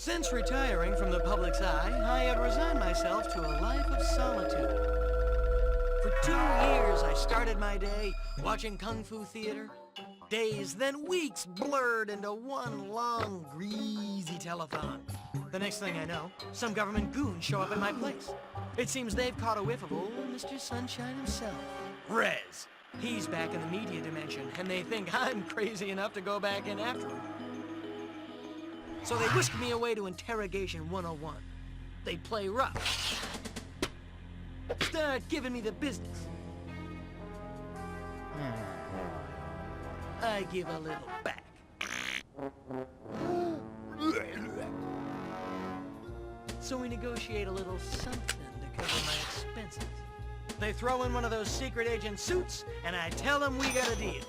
Since retiring from the public's eye, I have resigned myself to a life of solitude. For 2 years, I started my day watching Kung Fu theater. Days, then weeks blurred into one long, greasy telethon. The next thing I know, some government goons show up at my place. It seems they've caught a whiff of old Mr. Sunshine himself, Rez. He's back in the media dimension, and they think I'm crazy enough to go back in after him. So they whisked me away to Interrogation 101. They play rough. Start giving me the business. I give a little back. So we negotiate a little something to cover my expenses. They throw in one of those secret agent suits, and I tell them we got a deal.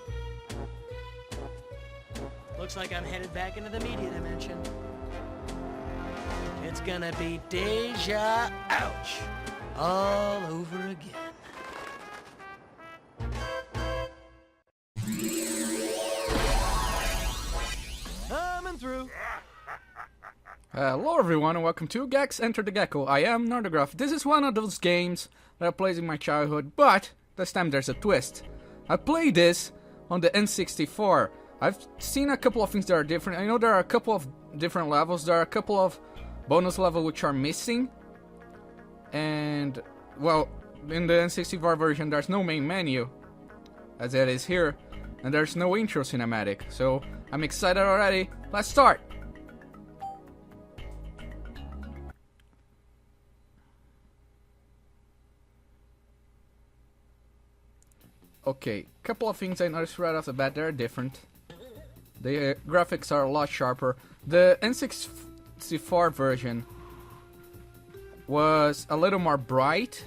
Looks like I'm headed back into the media dimension. It's gonna be deja ouch all over again. Coming through. Hello everyone and welcome to Gex Enter the Gecko. I am Nordograph. This is one of those games that I played in my childhood, but this time there's a twist. I played this on the N64. I've seen a couple of things that are different. I know there are a couple of different levels. There are a couple of bonus levels which are missing. And, well, in the N64 version there's no main menu, as it is here. And there's no intro cinematic. So, I'm excited already. Let's start! Okay, couple of things I noticed right off the bat. They're different. The graphics are a lot sharper. The N64 version was a little more bright,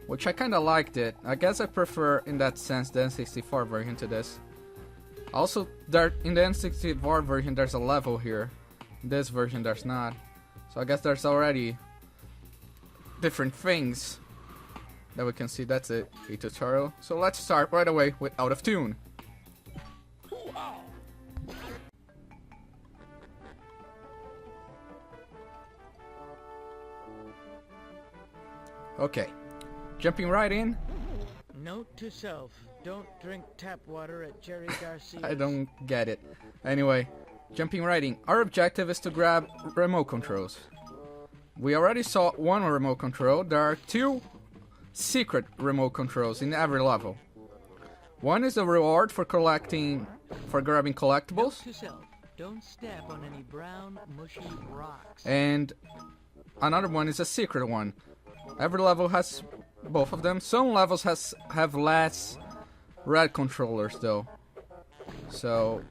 which I kinda liked it. I guess I prefer, in that sense, the N64 version to this. Also, there in the N64 version there's a level here. In this version there's not. So I guess there's already different things that we can see. That's it, a tutorial. So let's start right away with Out of Toon. Okay, jumping right in. Note to self, don't drink tap water at Jerry Garcia's. I don't get it. Anyway, jumping right in. Our objective is to grab remote controls. We already saw one remote control. There are two secret remote controls in every level. One is a reward for grabbing collectibles. Note to self, don't step on any brown, mushy rocks. And another one is a secret one. Every level has both of them. Some levels have less red controllers though. So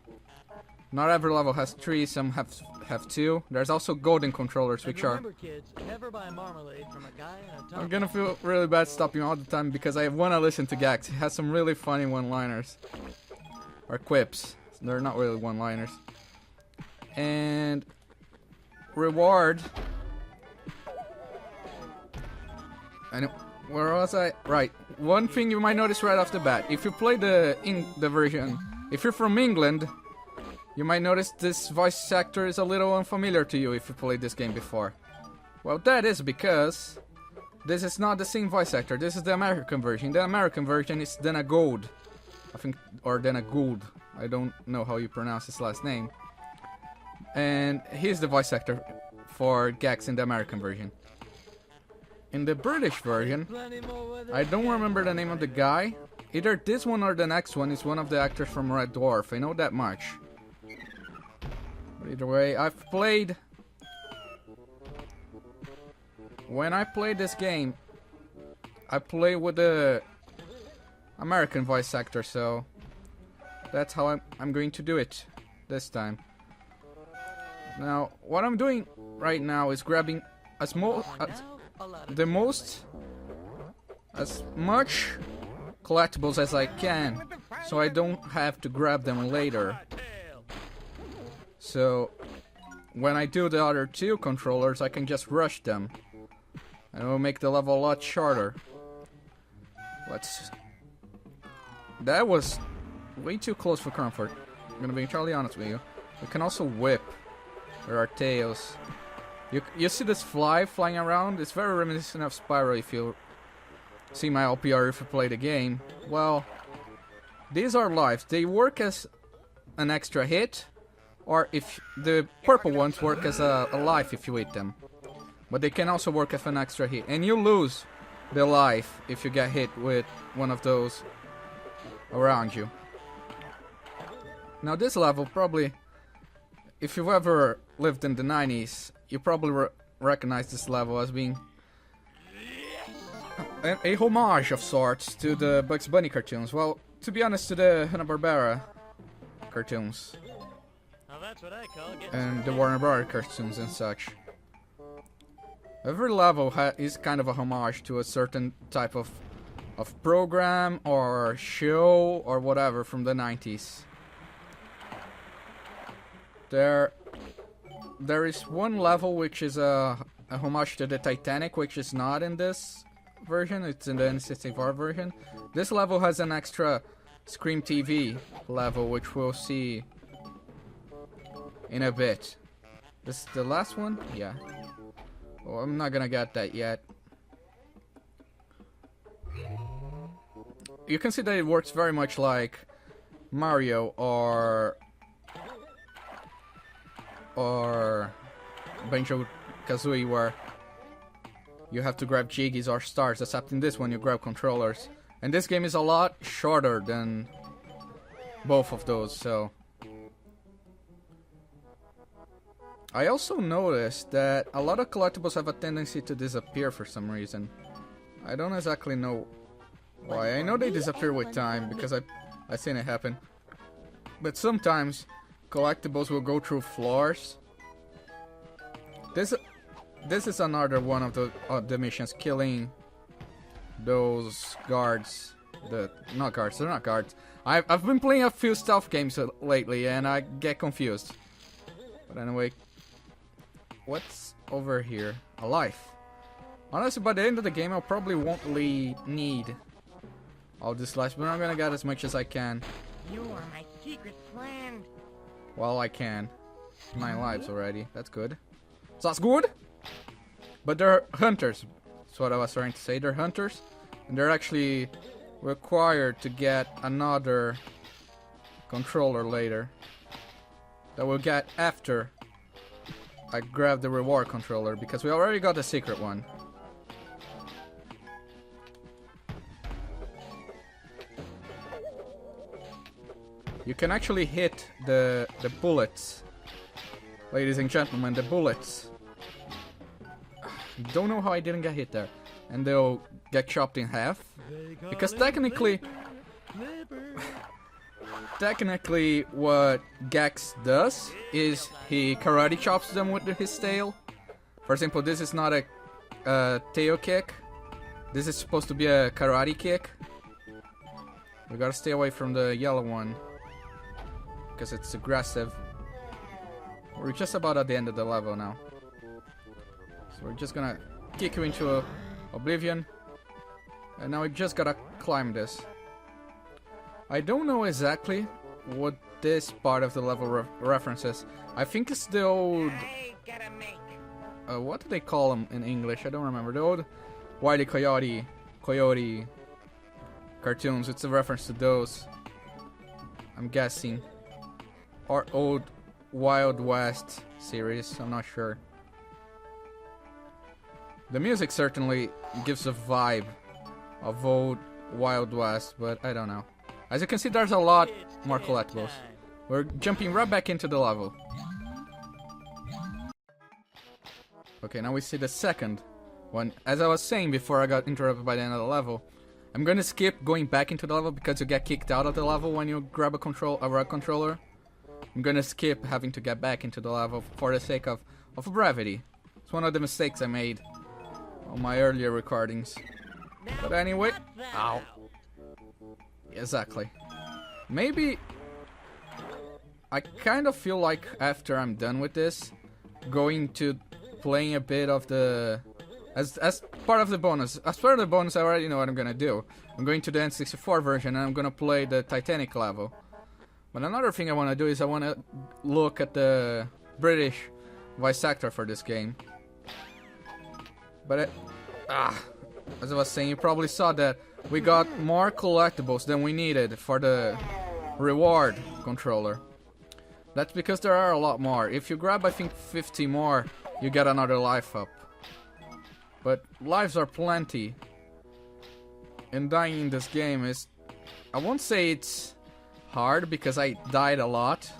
not every level has 3, some have 2. There's also golden controllers, which remember, kids, never buy marmalade from a guy in a I'm gonna feel really bad stopping all the time because I wanna listen to Gex. He has some really funny one-liners. Or quips. They're not really one-liners. And reward. And where was I? Right. One thing you might notice right off the bat. If you play the version, if you're from England, you might notice this voice actor is a little unfamiliar to you if you played this game before. Well, that is because this is not the same voice actor. This is the American version. The American version is Dana Gould, I think, or Dana Gould. I don't know how you pronounce his last name. And he's the voice actor for Gex in the American version. In the British version, I don't remember the name of the guy. Either this one or the next one is one of the actors from Red Dwarf. I know that much. But either way, when I played this game, I play with the American voice actor, so that's how I'm going to do it this time. Now, what I'm doing right now is grabbing as much collectibles as I can, so I don't have to grab them later. So when I do the other 2 controllers, I can just rush them, and it will make the level a lot shorter. That was way too close for comfort. I'm gonna be entirely honest with you. We can also whip. There are tails. You see this fly flying around? It's very reminiscent of Spyro if you see my LPR if you play the game. Well, these are lives. They work as an extra hit, or if the purple ones work as a life if you eat them. But they can also work as an extra hit. And you lose the life if you get hit with one of those around you. Now this level probably, if you've ever lived in the 90s, you probably recognize this level as being a homage of sorts to the Bugs Bunny cartoons. Well, to be honest, to the Hanna-Barbera cartoons. Now that's what I call And the Warner Bros. Cartoons and such. Every level is kind of a homage to a certain type of program or show or whatever from the 90s. There is one level which is a homage to the Titanic, which is not in this version. It's in the N64 version. This level has an extra Scream TV level, which we'll see in a bit. This is the last one? Yeah. Oh, I'm not gonna get that yet. You can see that it works very much like Mario or Banjo-Kazooie, where you have to grab jiggies or stars, except in this one you grab controllers. And this game is a lot shorter than both of those, so... I also noticed that a lot of collectibles have a tendency to disappear for some reason. I don't exactly know why. I know they disappear with time because I've seen it happen. But sometimes collectibles will go through floors. This is another one of the missions, killing those guards. Not guards, they're not guards. I've been playing a few stealth games lately and I get confused. But anyway, what's over here? A life. Honestly, by the end of the game, I probably won't need all this life, but I'm gonna get as much as I can. You are my secret friend. Well, I can. 9 lives already. That's good. So that's good. But they're hunters. That's what I was trying to say. They're hunters, and they're actually required to get another controller later. That we'll get after I grab the reward controller, because we already got the secret one. You can actually hit the bullets. Ladies and gentlemen, the bullets. Don't know how I didn't get hit there. And they'll get chopped in half. Because technically what Gex does is he karate chops them with his tail. For example, this is not a tail kick. This is supposed to be a karate kick. We gotta stay away from the yellow one, because it's aggressive. We're just about at the end of the level now. So we're just gonna kick you into oblivion. And now we just gotta climb this. I don't know exactly what this part of the level references. I think it's the old... what do they call them in English? I don't remember. The old Wile E. Coyote cartoons. It's a reference to those, I'm guessing. Or old Wild West series, I'm not sure. The music certainly gives a vibe of old Wild West, but I don't know. As you can see, there's a lot more collectibles. We're jumping right back into the level. Okay, now we see the second one. As I was saying before I got interrupted by the end of the level, I'm gonna skip going back into the level because you get kicked out of the level when you grab a rug controller. I'm gonna skip having to get back into the level for the sake of brevity. It's one of the mistakes I made on my earlier recordings. But anyway, ow. Exactly. Maybe I kind of feel like after I'm done with this, going to playing a bit of the as part of the bonus. As part of the bonus, I already know what I'm gonna do. I'm going to the N64 version and I'm gonna play the Titanic level. But another thing I want to do is I want to look at the British voice actor for this game. But as I was saying, you probably saw that we got more collectibles than we needed for the reward controller. That's because there are a lot more. If you grab, I think, 50 more, you get another life up. But lives are plenty. And dying in this game is... I won't say it's hard, because I died a lot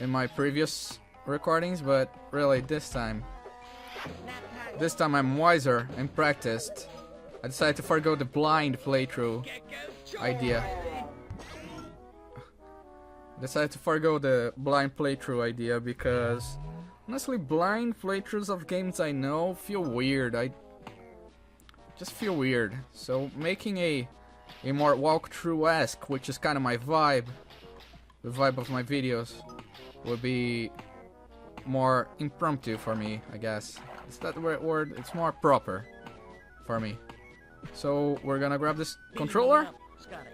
in my previous recordings, but really this time I'm wiser and practiced. I decided to forgo the blind playthrough idea. Because honestly, blind playthroughs of games I know feel weird. I just feel weird. So making a more walkthrough-esque, which is kind of my vibe, the vibe of my videos, would be more impromptu for me, I guess. Is that the right word? It's more proper for me. So we're gonna grab this controller,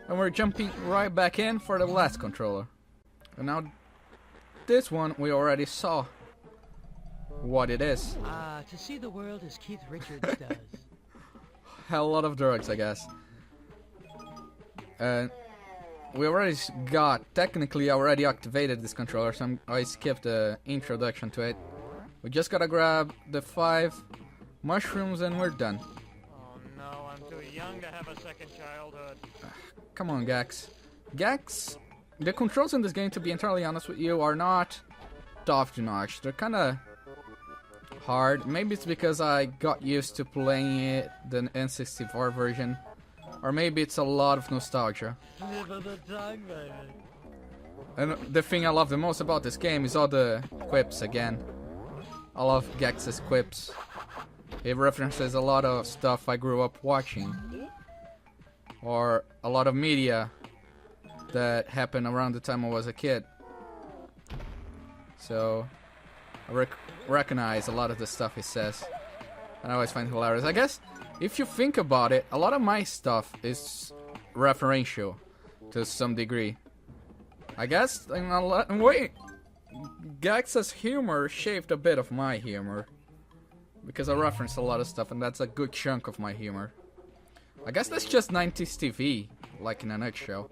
and we're jumping right back in for the last controller. And now, this one we already saw what it is. To see the world as Keith Richards does. Hell, a lot of drugs, I guess. We already technically already activated this controller, so I skipped the introduction to it. We just gotta grab the 5 mushrooms and we're done. Oh no, I'm too young to have a second childhood. Come on, Gex. The controls in this game, to be entirely honest with you, are not top-notch. They're kinda hard. Maybe it's because I got used to playing it, the N64 version. Or maybe it's a lot of nostalgia. And the thing I love the most about this game is all the quips again. I love Gex's quips. He references a lot of stuff I grew up watching. Or a lot of media that happened around the time I was a kid. So I recognize a lot of the stuff he says. And I always find it hilarious. I guess if you think about it, a lot of my stuff is referential to some degree. I guess in a way, Gex's humor shaped a bit of my humor. Because I reference a lot of stuff, and that's a good chunk of my humor. I guess that's just 90s TV, like in a nutshell.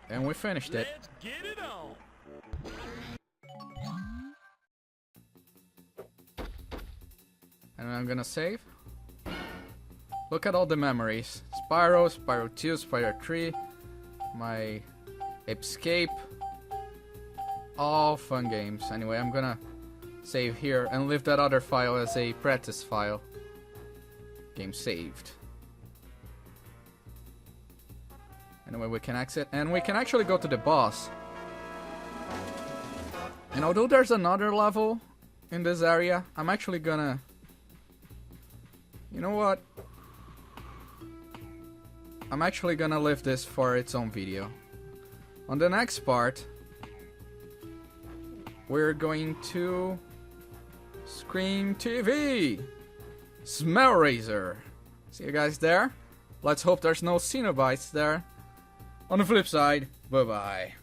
And we finished it. Let's get it on. And I'm gonna save. Look at all the memories. Spyro, Spyro 2, Spyro 3, my Escape. All fun games. Anyway, I'm gonna save here and leave that other file as a practice file. Game saved. Anyway, we can exit and we can actually go to the boss. And although there's another level in this area, I'm actually gonna... You know what? I'm actually gonna leave this for its own video. On the next part, we're going to Scream TV, Smell Razor. See you guys there. Let's hope there's no Cenobites there. On the flip side, bye bye.